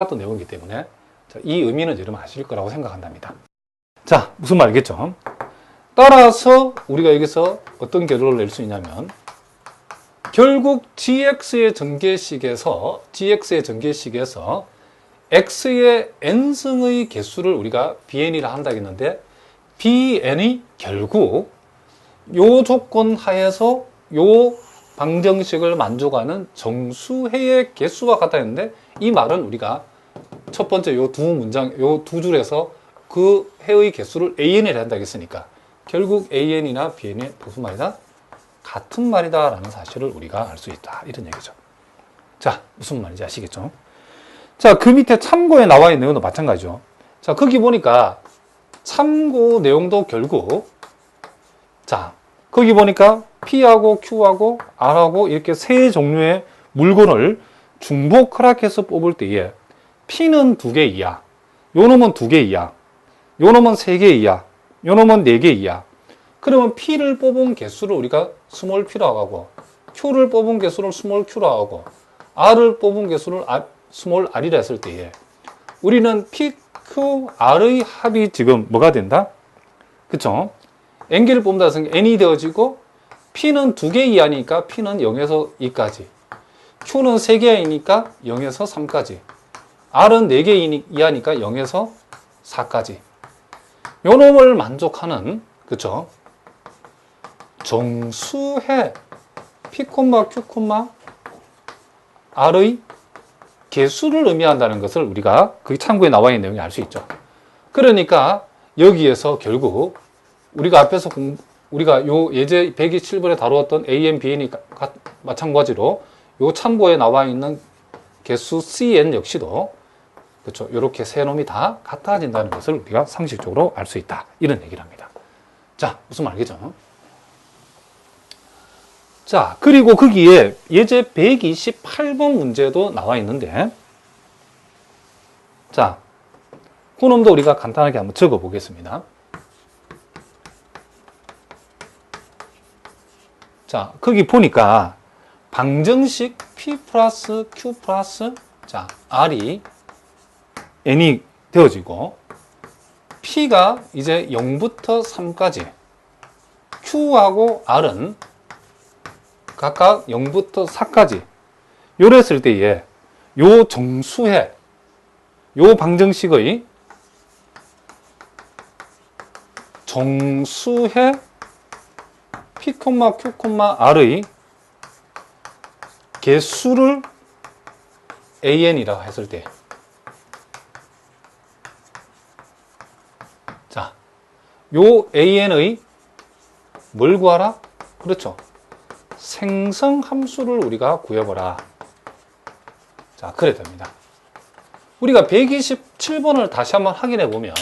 어떤 내용이기 때문에 이 의미는 여러분 아실 거라고 생각한답니다. 자, 무슨 말이겠죠? 따라서 우리가 여기서 어떤 결론을 낼 수 있냐면 결국 gx의 전개식에서 x의 n승의 개수를 우리가 bn이라 한다 했는데 bn이 결국 요 조건 하에서 요 방정식을 만족하는 정수해의 개수와 같다 했는데 이 말은 우리가 첫 번째 요 두 줄에서 그 해의 개수를 an이라 한다 했으니까 결국 an이나 bn이 무슨 말이다? 같은 말이다 라는 사실을 우리가 알 수 있다 이런 얘기죠. 자, 무슨 말인지 아시겠죠? 자, 그 밑에 참고에 나와 있는 내용도 마찬가지죠. 자, 거기 보니까 참고 내용도 결국 자, 거기 보니까 P하고 Q하고 R하고 이렇게 세 종류의 물건을 중복 허락해서 뽑을 때에 P는 2개 이하, 요 놈은 2개 이하, 요 놈은 3개 이하, 요 놈은 4개 이하. 그러면 P를 뽑은 개수를 우리가 스몰 P라고 하고 Q를 뽑은 개수를 스몰 Q라고 하고 R을 뽑은 개수를 스몰 R이라 했을 때에 우리는 P, Q, R의 합이 지금 뭐가 된다? 그쵸? n개를 뽑는다 해서 n이 되어지고 P는 2개 이하니까 P는 0에서 2까지 Q는 3개 이하니까 0에서 3까지 R은 4개 이하니까 0에서 4까지 요 놈을 만족하는 그쵸? 정수해 P, Q, R의 개수를 의미한다는 것을 우리가 그 참고에 나와 있는 내용이 알 수 있죠. 그러니까 여기에서 결국 우리가 앞에서 우리가 요 예제 127번에 다루었던 AN, BN이 마찬가지로 요 참고에 나와 있는 개수 CN 역시도 그렇죠. 이렇게 세 놈이 다 같아진다는 것을 우리가 상식적으로 알 수 있다. 이런 얘기를 합니다. 자, 무슨 말이겠죠? 자, 그리고 거기에 예제 128번 문제도 나와 있는데 자, 그 놈도 우리가 간단하게 한번 적어 보겠습니다. 자, 거기 보니까 방정식 P 플러스 Q 플러스 자, R이 n이 되어지고 P가 이제 0부터 3까지 Q하고 R은 각각 0부터 4까지 요랬을 때에 요 정수해 요 방정식의 정수해 P, Q, R의 개수를 AN이라고 했을 때 자, 요 AN의 뭘 구하라? 그렇죠. 생성 함수를 우리가 구해보라. 자, 그래 됩니다. 우리가 127번을 다시 한번 확인해 보면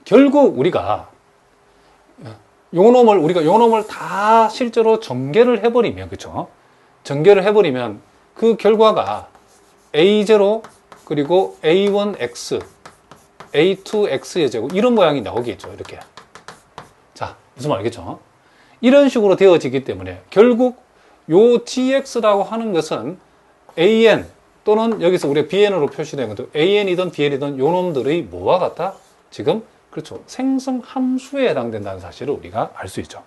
결국 우리가 요 놈을 다 실제로 전개를 해버리면, 그쵸? 전개를 해버리면 그 결과가 A0 그리고 A1X, A2X의 제곱 이런 모양이 나오겠죠. 이렇게. 자, 무슨 말이겠죠? 이런 식으로 되어지기 때문에 결국 요 GX라고 하는 것은 AN 또는 여기서 우리가 BN으로 표시된 것도 AN이든 BN이든 요 놈들의 뭐와 같다? 지금 그렇죠. 생성 함수에 해당된다는 사실을 우리가 알 수 있죠.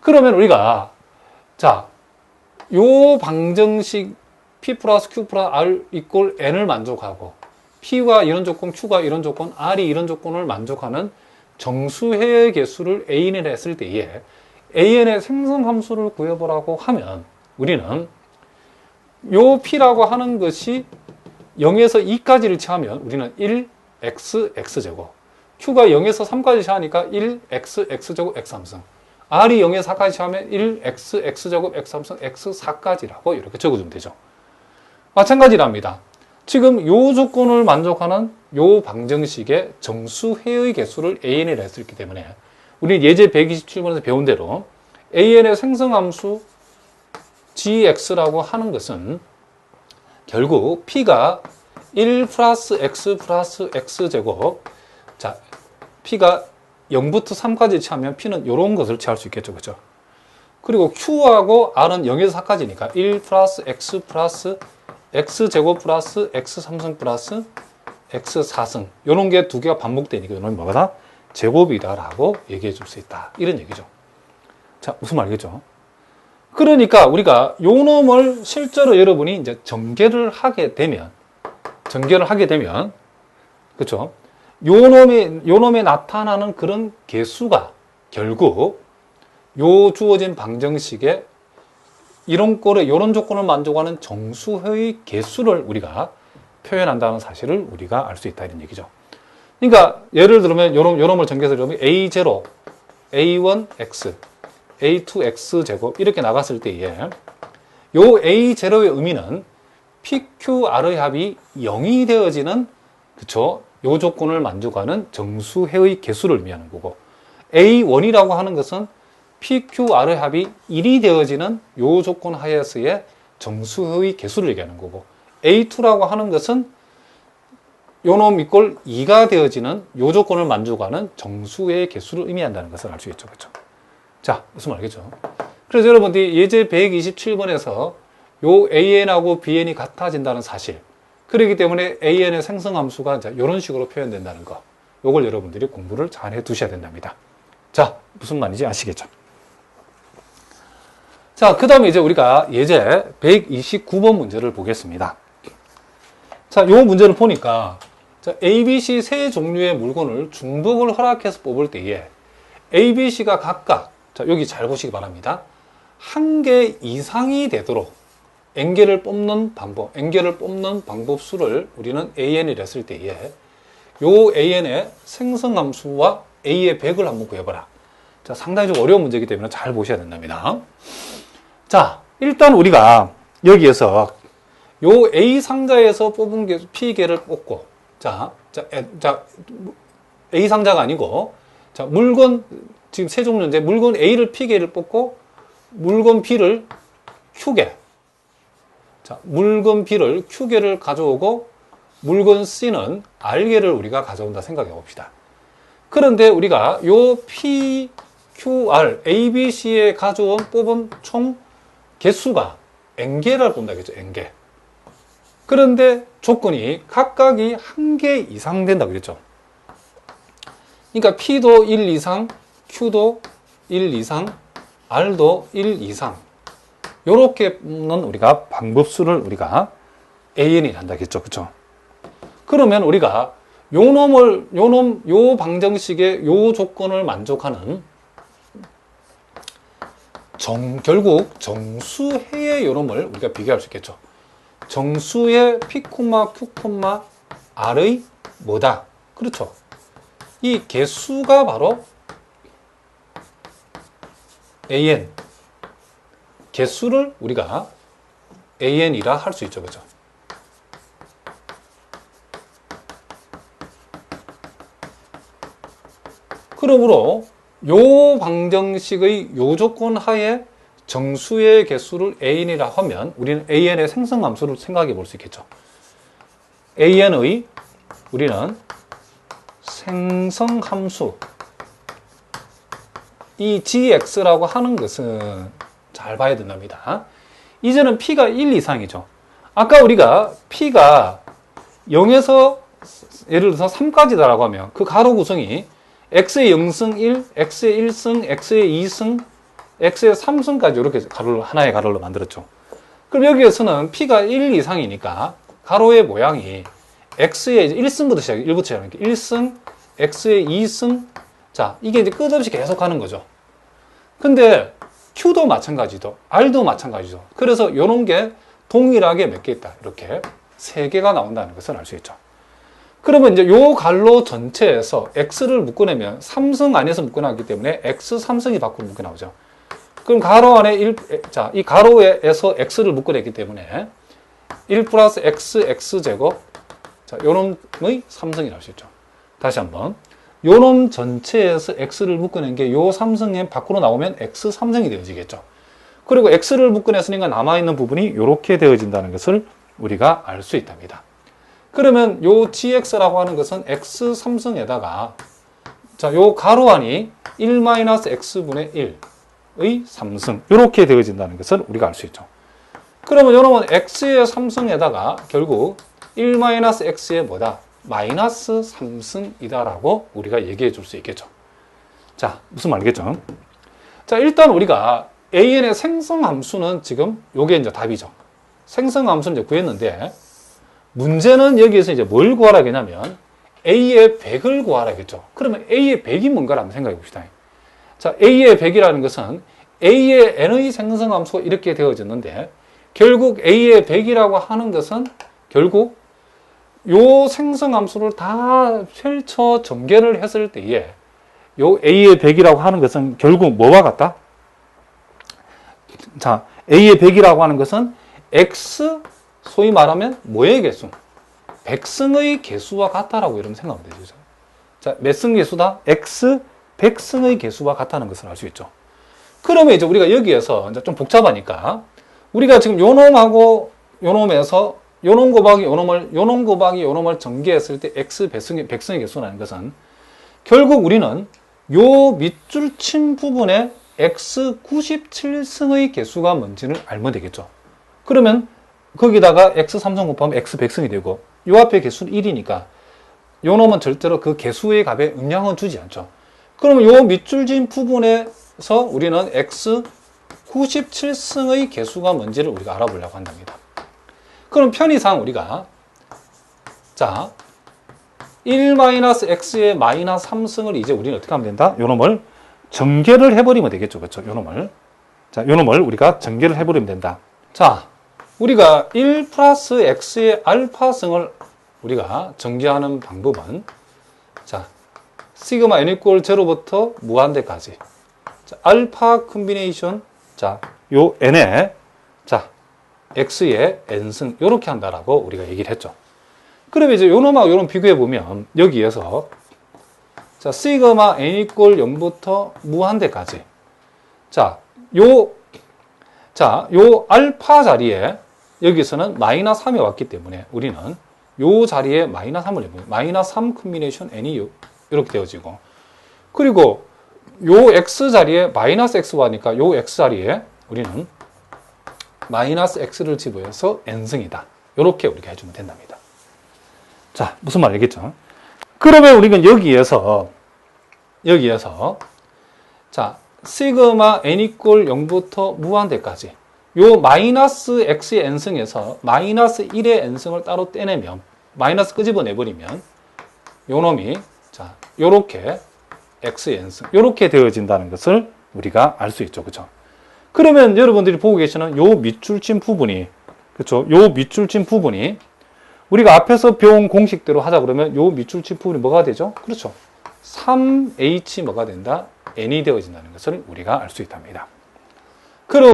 그러면 우리가 자, 요 방정식 P 플러스 Q 플러스 R 이꼴 N을 만족하고 P가 이런 조건, Q가 이런 조건, R이 이런 조건을 만족하는 정수해의 개수를 An이라 했을 때에 AN의 생성 함수를 구해보라고 하면 우리는 요 P라고 하는 것이 0에서 2까지를 취하면 우리는 1x, x제곱 Q가 0에서 3까지 취하니까 1x, x제곱, x3승 R이 0에서 4까지 취하면 1x, x제곱, x3승, x4까지라고 이렇게 적어주면 되죠. 마찬가지랍니다. 지금 요 조건을 만족하는 요 방정식의 정수해의 개수를 AN이라 했기 때문에 우리 예제 127번에서 배운 대로 AN의 생성함수 GX라고 하는 것은 결국 P가 1 플러스 X 플러스 X제곱 자, P가 0부터 3까지 취하면 P는 이런 것을 취할 수 있겠죠. 그죠? 그리고 Q하고 R은 0에서 4까지니까 1 플러스 X 플러스 x제곱 플러스 x3승 플러스 x4승 요런 게 두 개가 반복되니까 이놈이 뭐가 제곱이다라고 얘기해 줄 수 있다. 이런 얘기죠. 자, 무슨 말이겠죠? 그러니까 우리가 요 놈을 실제로 여러분이 이제 전개를 하게 되면 그렇죠? 요 놈에 나타나는 그런 개수가 결국 요 주어진 방정식에 이런 조건을 만족하는 정수의 개수를 우리가 표현한다는 사실을 우리가 알 수 있다 이런 얘기죠. 그러니까 예를 들면 요 놈을 전개해서 그러면 A0, A1x, A2x 제곱 이렇게 나갔을 때에 요 A0의 의미는 PQR의 합이 0이 되어지는 그쵸? 요 조건을 만족하는 정수해의 개수를 의미하는 거고 A1이라고 하는 것은 PQR의 합이 1이 되어지는 요 조건 하에서의 정수의 개수를 얘기하는 거고 A2라고 하는 것은 요놈 이꼴 2가 되어지는 요 조건을 만족하는 정수의 개수를 의미한다는 것을 알 수 있죠. 그렇죠? 자, 무슨 말이겠죠? 그래서 여러분들이 예제 127번에서 요 AN하고 BN이 같아진다는 사실 그렇기 때문에 AN의 생성함수가 이런 식으로 표현된다는 거 요걸 여러분들이 공부를 잘 해 두셔야 된답니다. 자, 무슨 말인지 아시겠죠? 자, 그 다음에 이제 우리가 예제 129번 문제를 보겠습니다. 자, 요 문제를 보니까 자, ABC 세 종류의 물건을 중복을 허락해서 뽑을 때에 ABC가 각각 자, 여기 잘 보시기 바랍니다. 한 개 이상이 되도록 N개를 뽑는 방법 수를 우리는 AN이라 했을 때에 요 AN의 생성함수와 A의 100을 한번 구해봐라. 자, 상당히 좀 어려운 문제이기 때문에 잘 보셔야 된답니다. 자, 일단 우리가 여기에서 요 A 상자에서 뽑은 게 P개를 뽑고 자, A 상자가 아니고 자, 물건 지금 세 종류인데 물건 A를 P개를 뽑고 물건 B를 Q개 자, 물건 B를 Q개를 가져오고 물건 C는 R개를 우리가 가져온다 생각해 봅시다. 그런데 우리가 요 P, QR, A, B, C에 가져온 뽑은 총 개수가 N개를 본다겠죠. N개. 그런데 조건이 각각이 한 개 이상 된다 그랬죠. 그러니까 P도 1 이상, Q도 1 이상, R도 1 이상. 요렇게는 우리가 방법수를 우리가 AN이 한다겠죠. 그렇죠? 그러면 우리가 요 방정식의 요 조건을 만족하는 결국 정수해의 요놈을 우리가 비교할 수 있겠죠. 정수의 P, Q, R의 뭐다? 그렇죠. 이 개수가 바로 AN. 개수를 우리가 AN이라 할 수 있죠. 그렇죠? 그러므로 요 방정식의 요 조건 하에 정수의 개수를 AN이라 하면 우리는 AN의 생성함수를 생각해 볼 수 있겠죠. AN의 우리는 생성함수 이 GX라고 하는 것은 잘 봐야 된답니다. 이제는 P가 1 이상이죠. 아까 우리가 P가 0에서 예를 들어서 3까지다라고 하면 그 가로 구성이 X의 0승 1, X의 1승, X의 2승, X의 3승까지 이렇게 하나의 가로로 만들었죠. 그럼 여기에서는 P가 1 이상이니까 가로의 모양이 X의 1승부터 시작해 1부터 시작하니까 1승, X의 2승, 자, 이게 이제 끝없이 계속 가는 거죠. 근데 Q도 마찬가지죠. R도 마찬가지죠. 그래서 이런 게 동일하게 몇 개 있다. 이렇게 3개가 나온다는 것을 알 수 있죠. 그러면 이제 요 갈로 전체에서 X를 묶어내면 3승 안에서 묶어놨기 때문에 X 3승이 밖으로 묶어나오죠. 그럼 가로 안에 이 가로에서 X를 묶어냈기 때문에 1 플러스 X, X제곱. 자, 요놈의 3승이 나올 수 있죠. 다시 한번. 요놈 전체에서 X를 묶어낸 게 요 3승에 밖으로 나오면 X 3승이 되어지겠죠. 그리고 X를 묶어냈으니까 남아있는 부분이 이렇게 되어진다는 것을 우리가 알 수 있답니다. 그러면 요 GX라고 하는 것은 X 3승에다가 자, 요 가로 안이 1-X분의 1의 3승 이렇게 되어진다는 것을 우리가 알 수 있죠. 그러면 요놈은 x의 3승에다가 결국 1-x의 뭐다? 마이너스 3승이다라고 우리가 얘기해 줄 수 있겠죠. 자, 무슨 말이겠죠? 자, 일단 우리가 AN의 생성함수는 지금 요게 이제 답이죠. 생성함수는 이제 구했는데, 문제는 여기에서 이제 뭘 구하라 겠냐면 A의 100을 구하라겠죠. 그러면 A의 100이 뭔가를 한번 생각해 봅시다. 자, A의 100이라는 것은 A의 N의 생성함수가 이렇게 되어졌는데, 결국 A의 100이라고 하는 것은 결국 요 생성함수를 다 펼쳐 전개를 했을 때에 요 A의 100이라고 하는 것은 결국 뭐와 같다? 자, A의 100이라고 하는 것은 X, 소위 말하면 뭐의 개수? 백승의 개수와 같다라고 여러분 생각하면 되죠. 자, 몇 승 개수다? X, 백승의 개수와 같다는 것을 알 수 있죠. 그러면 이제 우리가 여기에서 이제 좀 복잡하니까 우리가 지금 요 놈하고 요 놈에서 요 놈 곱하기 요 놈을 전개했을 때 X 백승의 개수라는 것은 결국 우리는 요 밑줄 친 부분에 X 97승의 개수가 뭔지를 알면 되겠죠. 그러면 거기다가 X 3승 곱하면 X 100승이 되고 요 앞에 개수는 1이니까 요 놈은 절대로 그 개수의 값에 영향은 주지 않죠. 그러면 요 밑줄 진 부분에서 우리는 X 97승의 개수가 뭔지를 우리가 알아보려고 한답니다. 그럼 편의상 우리가 자 1-x의 마이너스 3승을 이제 우리는 어떻게 하면 된다? 요 놈을 전개를 해버리면 되겠죠. 그렇죠? 요 놈을. 자, 요 놈을 우리가 전개를 해버리면 된다. 자, 우리가 1 플러스 x의 알파승을 우리가 전개하는 방법은 자, 시그마 n 이퀄 0부터 무한대까지. 자, 알파 콤비네이션. 자, 요 n에 자, x의 n승 요렇게 한다라고 우리가 얘기를 했죠. 그러면 이제 요 놈하고 요 놈 비교해 보면 여기에서 자, 시그마 n 이퀄 0부터 무한대까지. 자, 요 알파 자리에 여기서는 마이너스 3이 왔기 때문에 우리는 요 자리에 마이너스 3을 해보면 마이너스 3 콤비네이션 n이 이렇게 되어지고, 그리고 요 x 자리에 마이너스 x가 하니까 요 x 자리에 우리는 마이너스 x를 집어서 n승이다. 이렇게 우리가 해주면 된답니다. 자, 무슨 말 알겠죠? 그러면 우리는 여기에서 자, 시그마 n 이퀄 0부터 무한대까지 요 마이너스 x의 n승에서 마이너스 1의 n승을 따로 떼내면 마이너스 끄집어내버리면 요 놈이 자, 요렇게 x의 n승 요렇게 되어진다는 것을 우리가 알 수 있죠. 그렇죠? 그러면 여러분들이 보고 계시는 요 밑줄 친 부분이 그렇죠? 요 밑줄 친 부분이 우리가 앞에서 배운 공식대로 하자 그러면 요 밑줄 친 부분이 뭐가 되죠? 그렇죠. 3h 뭐가 된다? n이 되어진다는 것을 우리가 알 수 있답니다. 그럼